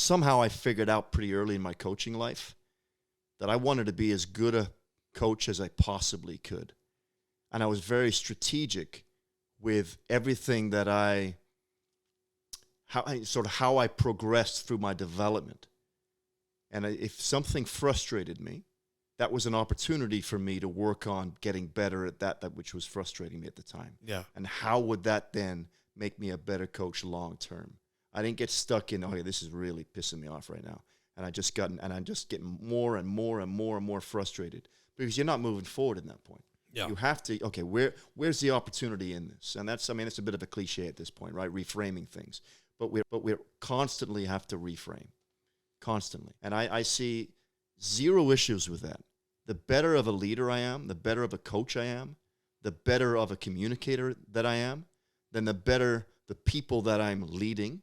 somehow I figured out pretty early in my coaching life that I wanted to be as good a coach as I possibly could. And I was very strategic with everything that how I progressed through my development. And if something frustrated me, that was an opportunity for me to work on getting better at that which was frustrating me at the time. Yeah. And how would that then make me a better coach long term? I didn't get stuck in, okay, this is really pissing me off right now. And I'm just getting more and more and more and more frustrated because you're not moving forward in that point. Yeah. You have to, okay, where's the opportunity in this? And that's a bit of a cliche at this point, right? Reframing things. But we constantly have to reframe. Constantly. And I see zero issues with that. The better of a leader I am, the better of a coach I am, the better of a communicator that I am, then the better the people that I'm leading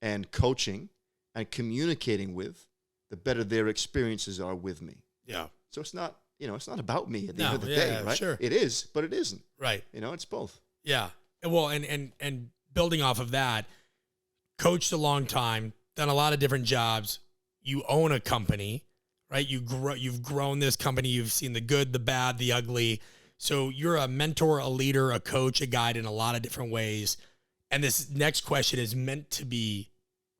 and coaching and communicating with, the better their experiences are with me. Yeah. So it's not about me at the end of the day, right? Sure. It is, but it isn't. Right. It's both. Yeah. Well, and building off of that, coached a long time, done a lot of different jobs. You own a company, right? You've grown this company. You've seen the good, the bad, the ugly. So you're a mentor, a leader, a coach, a guide in a lot of different ways. And this next question is meant to be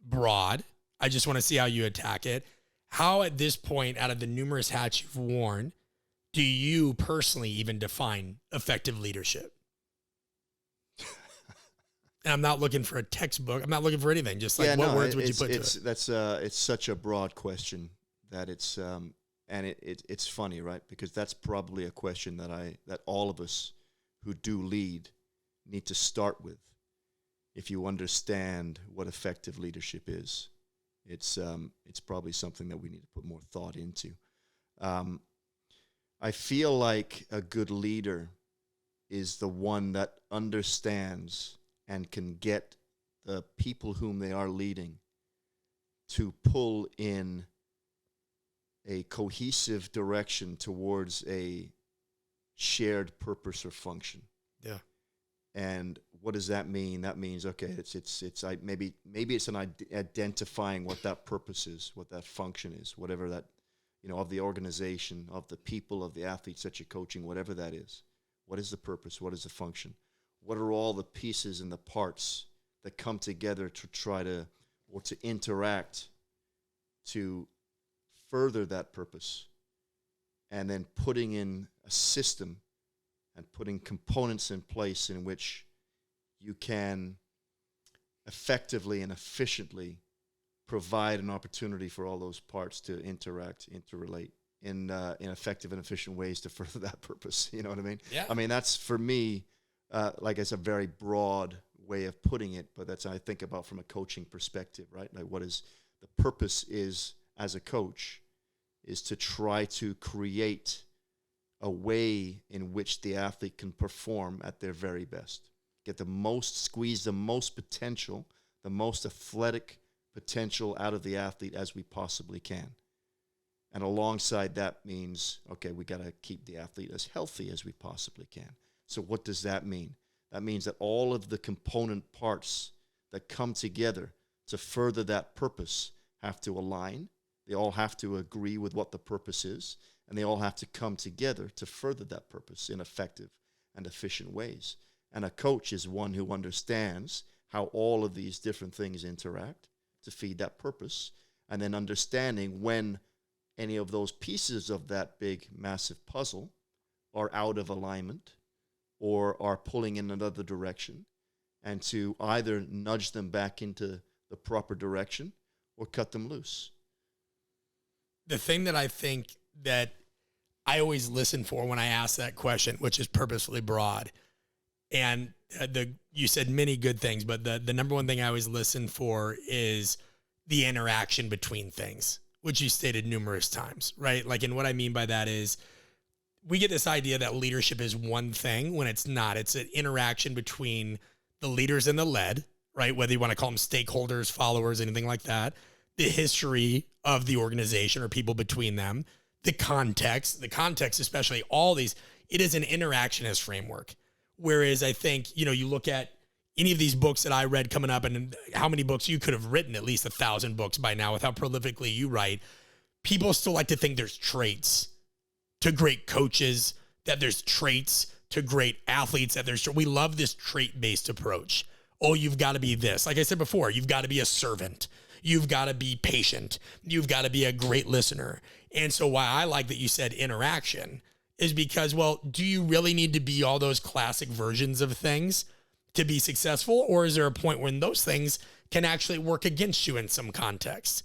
broad. I just want to see how you attack it. How at this point, out of the numerous hats you've worn, do you personally even define effective leadership? And I'm not looking for a textbook. I'm not looking for anything. Just like what words would you put to it? It's such a broad question that it's it's funny, right? Because that's probably a question that all of us who do lead need to start with. If you understand what effective leadership is, it's probably something that we need to put more thought into. I feel like a good leader is the one that understands and can get the people whom they are leading to pull in a cohesive direction towards a shared purpose or function. Yeah. And what does that mean? That means, okay, maybe it's identifying what that purpose is, what that function is, whatever that, of the organization, of the people, of the athletes that you're coaching, whatever that is. What is the purpose? What is the function? What are all the pieces and the parts that come together to try to, or to interact to further that purpose? And then putting in a system and putting components in place in which you can effectively and efficiently provide an opportunity for all those parts to interact, interrelate in effective and efficient ways to further that purpose. You know what I mean? Yeah. I mean, that's for me, like it's a very broad way of putting it, but that's I think about from a coaching perspective, right? Like what is the purpose is as a coach is to try to create a way in which the athlete can perform at their very best. Squeeze the most potential, the most athletic potential out of the athlete as we possibly can. And alongside that means, okay, we got to keep the athlete as healthy as we possibly can. So what does that mean? That means that all of the component parts that come together to further that purpose have to align. They all have to agree with what the purpose is, and they all have to come together to further that purpose in effective and efficient ways. And a coach is one who understands how all of these different things interact to feed that purpose, and then understanding when any of those pieces of that big, massive puzzle are out of alignment or are pulling in another direction, and to either nudge them back into the proper direction or cut them loose. The thing that I think that I always listen for when I ask that question, which is purposefully broad, and you said many good things, but the number one thing I always listen for is the interaction between things, which you stated numerous times, right? Like, and what I mean by that is we get this idea that leadership is one thing when it's not. It's an interaction between the leaders and the led, right? Whether you want to call them stakeholders, followers, anything like that, the history of the organization or people between them, the context, especially all these, it is an interactionist framework. Whereas I think, you look at any of these books that I read coming up, and how many books you could have written, at least 1,000 books by now with how prolifically you write, people still like to think there's traits to great coaches, that there's traits to great athletes, that we love this trait-based approach. Oh, you've got to be this. Like I said before, you've got to be a servant. You've got to be patient. You've got to be a great listener. And so why I like that you said interaction is because, well, do you really need to be all those classic versions of things to be successful? Or is there a point when those things can actually work against you in some context?